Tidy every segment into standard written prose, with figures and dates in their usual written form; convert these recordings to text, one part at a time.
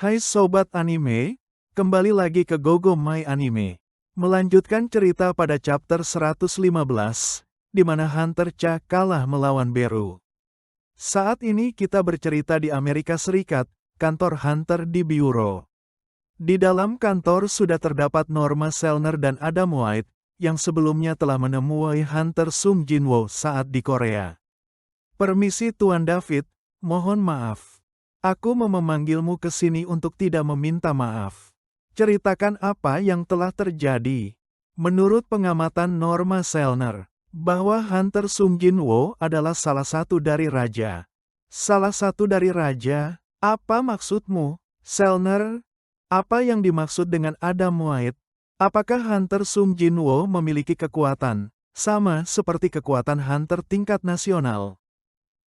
Hai Sobat Anime, kembali lagi ke Gogo My Anime. Melanjutkan cerita pada chapter 115, di mana Hunter Cha kalah melawan Beru. Saat ini kita bercerita di Amerika Serikat, kantor Hunter di Bureau. Di dalam kantor sudah terdapat Norma Selner dan Adam White, yang sebelumnya telah menemui Hunter Sung Jinwoo saat di Korea. Permisi Tuan David, mohon maaf. Aku memanggilmu ke sini untuk tidak meminta maaf. Ceritakan apa yang telah terjadi. Menurut pengamatan Norma Selner, bahwa Hunter Sung Jinwoo adalah salah satu dari raja. Salah satu dari raja? Apa maksudmu, Selner? Apa yang dimaksud dengan Adam White? Apakah Hunter Sung Jinwoo memiliki kekuatan, sama seperti kekuatan Hunter tingkat nasional?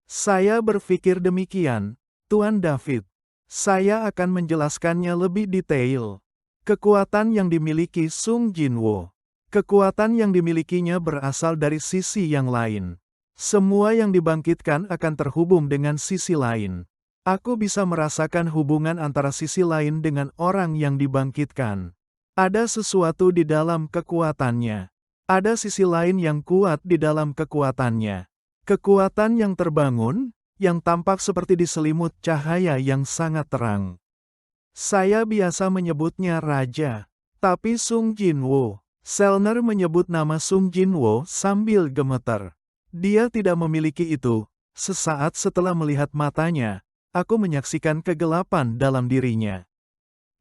Saya berpikir demikian, Tuan David. Saya akan menjelaskannya lebih detail. Kekuatan yang dimiliki Sung Jinwoo. Kekuatan yang dimilikinya berasal dari sisi yang lain. Semua yang dibangkitkan akan terhubung dengan sisi lain. Aku bisa merasakan hubungan antara sisi lain dengan orang yang dibangkitkan. Ada sesuatu di dalam kekuatannya. Ada sisi lain yang kuat di dalam kekuatannya. Kekuatan yang terbangun, yang tampak seperti diselimut cahaya yang sangat terang. Saya biasa menyebutnya raja, tapi Sung Jinwoo. Selner menyebut nama Sung Jinwoo sambil gemeter. Dia tidak memiliki itu. Sesaat setelah melihat matanya, aku menyaksikan kegelapan dalam dirinya.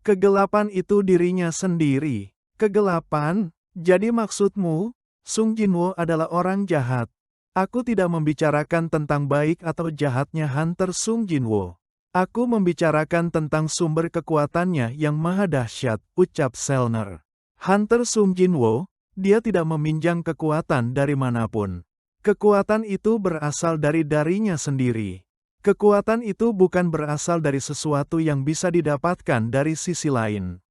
Kegelapan itu dirinya sendiri. Kegelapan? Jadi maksudmu, Sung Jinwoo adalah orang jahat. Aku tidak membicarakan tentang baik atau jahatnya Hunter Sung Jinwoo. Aku membicarakan tentang sumber kekuatannya yang maha dahsyat, ucap Selner. Hunter Sung Jinwoo, dia tidak meminjam kekuatan dari manapun. Kekuatan itu berasal dari darinya sendiri. Kekuatan itu bukan berasal dari sesuatu yang bisa didapatkan dari sisi lain.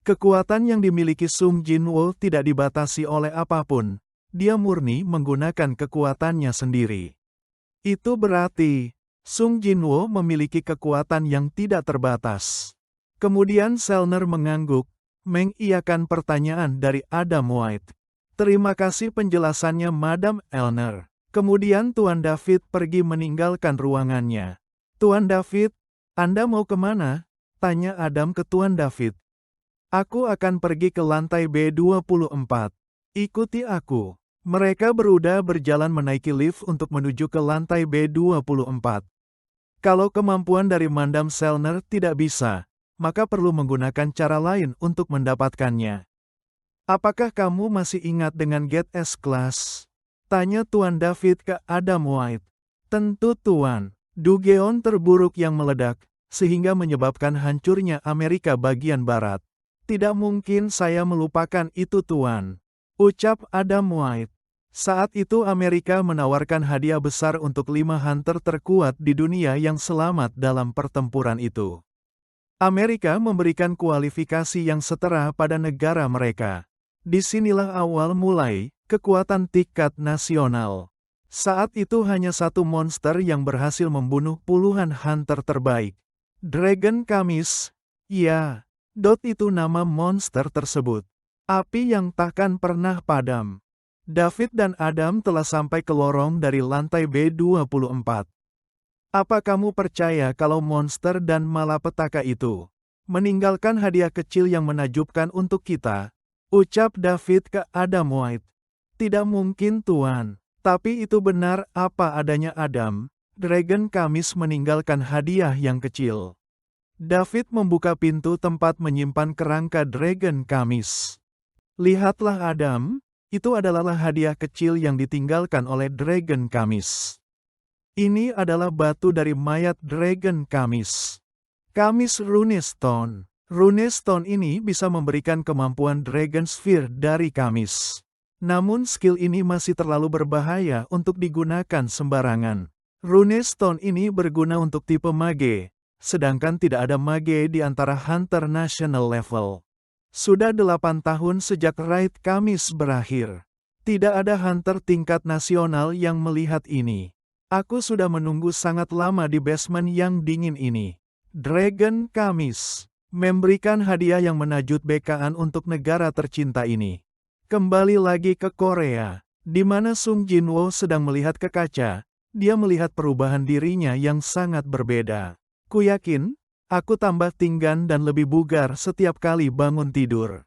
Kekuatan yang dimiliki Sung Jinwoo tidak dibatasi oleh apapun. Dia murni menggunakan kekuatannya sendiri. Itu berarti, Sung Jinwoo memiliki kekuatan yang tidak terbatas. Kemudian Selner mengangguk, mengiyakan pertanyaan dari Adam White. Terima kasih penjelasannya Madam Elner. Kemudian Tuan David pergi meninggalkan ruangannya. Tuan David, Anda mau kemana? Tanya Adam ke Tuan David. Aku akan pergi ke lantai B24. Ikuti aku. Mereka berudah berjalan menaiki lift untuk menuju ke lantai B24. Kalau kemampuan dari Madam Selner tidak bisa, maka perlu menggunakan cara lain untuk mendapatkannya. Apakah kamu masih ingat dengan Get S-Class? Tanya Tuan David ke Adam White. Tentu Tuan. Dugeon terburuk yang meledak, sehingga menyebabkan hancurnya Amerika bagian Barat. Tidak mungkin saya melupakan itu Tuan. Ucap Adam White. Saat itu Amerika menawarkan hadiah besar untuk 5 hunter terkuat di dunia yang selamat dalam pertempuran itu. Amerika memberikan kualifikasi yang setara pada negara mereka. Disinilah awal mulai kekuatan tingkat nasional. Saat itu hanya satu monster yang berhasil membunuh puluhan hunter terbaik. Dragon Kamis. Ya, Dot itu nama monster tersebut. Api yang takkan pernah padam. David dan Adam telah sampai ke lorong dari lantai B24. Apa kamu percaya kalau monster dan malapetaka itu meninggalkan hadiah kecil yang menakjubkan untuk kita? Ucap David ke Adam White. Tidak mungkin Tuan. Tapi itu benar apa adanya Adam. Dragon Kamis meninggalkan hadiah yang kecil. David membuka pintu tempat menyimpan kerangka Dragon Kamis. Lihatlah Adam. Itu adalah hadiah kecil yang ditinggalkan oleh Dragon Kamis. Ini adalah batu dari mayat Dragon Kamis. Kamis Rune Stone. Rune Stone ini bisa memberikan kemampuan Dragon Sphere dari Kamis. Namun skill ini masih terlalu berbahaya untuk digunakan sembarangan. Rune Stone ini berguna untuk tipe mage, sedangkan tidak ada mage di antara hunter national level. Sudah 8 tahun sejak raid Kamis berakhir. Tidak ada hunter tingkat nasional yang melihat ini. Aku sudah menunggu sangat lama di basement yang dingin ini. Dragon Kamis memberikan hadiah yang menakjubkan untuk negara tercinta ini. Kembali lagi ke Korea, di mana Sung Jinwoo sedang melihat ke kaca. Dia melihat perubahan dirinya yang sangat berbeda. Ku yakin, aku tambah tinggi dan lebih bugar setiap kali bangun tidur.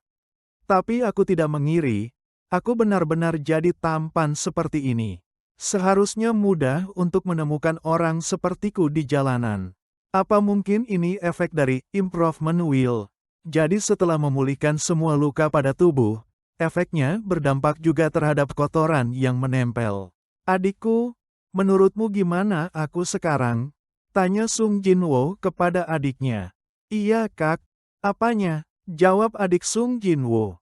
Tapi aku tidak mengiri, aku benar-benar jadi tampan seperti ini. Seharusnya mudah untuk menemukan orang sepertiku di jalanan. Apa mungkin ini efek dari improvement wheel? Jadi setelah memulihkan semua luka pada tubuh, efeknya berdampak juga terhadap kotoran yang menempel. Adikku, menurutmu gimana aku sekarang? Tanya Sung Jinwoo kepada adiknya. Iya kak, apanya? Jawab adik Sung Jinwoo.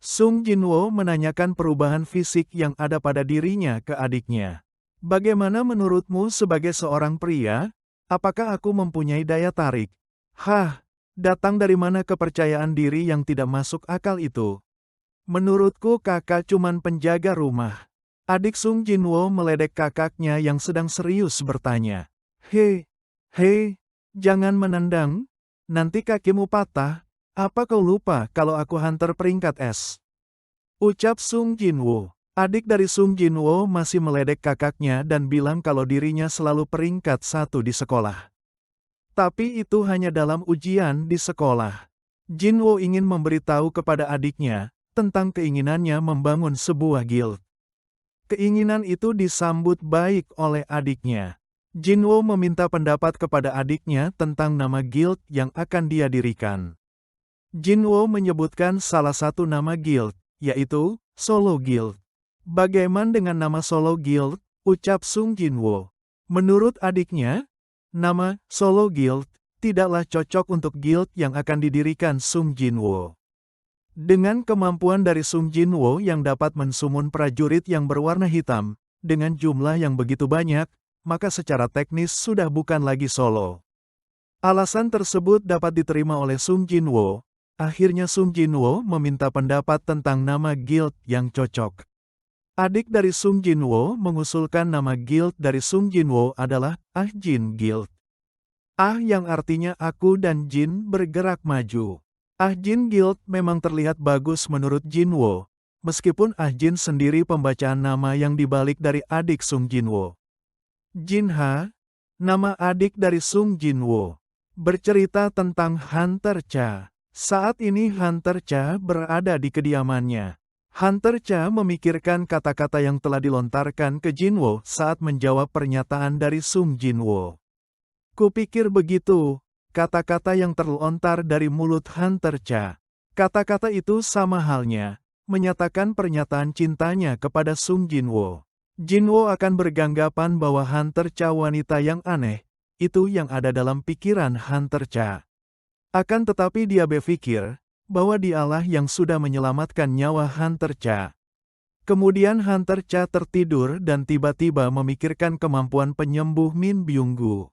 Sung Jinwoo menanyakan perubahan fisik yang ada pada dirinya ke adiknya. Bagaimana menurutmu sebagai seorang pria? Apakah aku mempunyai daya tarik? Hah, datang dari mana kepercayaan diri yang tidak masuk akal itu? Menurutku kakak cuman penjaga rumah. Adik Sung Jinwoo meledek kakaknya yang sedang serius bertanya. Hei, jangan menendang, nanti kakimu patah. Apa kau lupa kalau aku hunter peringkat S? Ucap Sung Jinwoo. Adik dari Sung Jinwoo masih meledek kakaknya dan bilang kalau dirinya selalu peringkat 1 di sekolah. Tapi itu hanya dalam ujian di sekolah. Jinwoo ingin memberitahu kepada adiknya tentang keinginannya membangun sebuah guild. Keinginan itu disambut baik oleh adiknya. Jinwoo meminta pendapat kepada adiknya tentang nama guild yang akan dia dirikan. Jinwoo menyebutkan salah satu nama guild, yaitu Solo Guild. Bagaimana dengan nama Solo Guild? Ucap Sung Jinwoo. Menurut adiknya, nama Solo Guild tidaklah cocok untuk guild yang akan didirikan Sung Jinwoo. Dengan kemampuan dari Sung Jinwoo yang dapat mensumun prajurit yang berwarna hitam, dengan jumlah yang begitu banyak, maka secara teknis sudah bukan lagi Solo. Alasan tersebut dapat diterima oleh Sung Jinwoo. Akhirnya Sung Jinwoo meminta pendapat tentang nama guild yang cocok. Adik dari Sung Jinwoo mengusulkan nama guild dari Sung Jinwoo adalah Ah Jin Guild. Ah yang artinya aku dan Jin bergerak maju. Ah Jin Guild memang terlihat bagus menurut Jinwoo, meskipun Ah Jin sendiri pembacaan nama yang dibalik dari adik Sung Jinwoo. Jinha, nama adik dari Sung Jinwoo, bercerita tentang Hunter Cha. Saat ini Hunter Cha berada di kediamannya. Hunter Cha memikirkan kata-kata yang telah dilontarkan ke Jinwoo saat menjawab pernyataan dari Sung Jinwoo. Kupikir begitu, kata-kata yang terlontar dari mulut Hunter Cha. Kata-kata itu sama halnya, menyatakan pernyataan cintanya kepada Sung Jinwoo. Jinwoo akan beranggapan bahwa Hunter Cha wanita yang aneh, itu yang ada dalam pikiran Hunter Cha. Akan tetapi dia berpikir, bahwa dialah yang sudah menyelamatkan nyawa Hunter Cha. Kemudian Hunter Cha tertidur dan tiba-tiba memikirkan kemampuan penyembuh Min Byung-gu.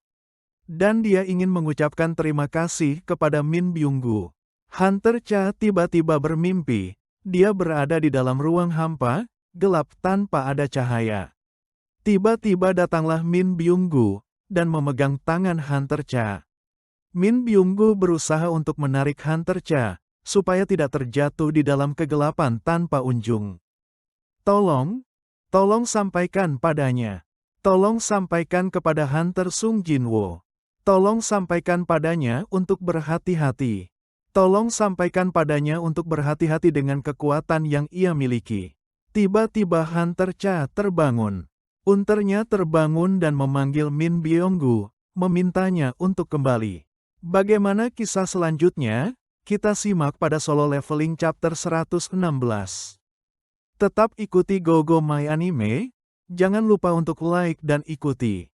Dan dia ingin mengucapkan terima kasih kepada Min Byung-gu. Hunter Cha tiba-tiba bermimpi, dia berada di dalam ruang hampa, gelap tanpa ada cahaya. Tiba-tiba datanglah Min Byung-gu, dan memegang tangan Hunter Cha. Min Byung-gu berusaha untuk menarik Hunter Cha, supaya tidak terjatuh di dalam kegelapan tanpa ujung. Tolong sampaikan padanya. Tolong sampaikan kepada Hunter Sung Jinwoo. Tolong sampaikan padanya untuk berhati-hati. Tolong sampaikan padanya untuk berhati-hati dengan kekuatan yang ia miliki. Tiba-tiba Hunter Cha terbangun. Unternya terbangun dan memanggil Min Byung-gu, memintanya untuk kembali. Bagaimana kisah selanjutnya? Kita simak pada Solo Leveling Chapter 116. Tetap ikuti GoGo My Anime, jangan lupa untuk like dan ikuti.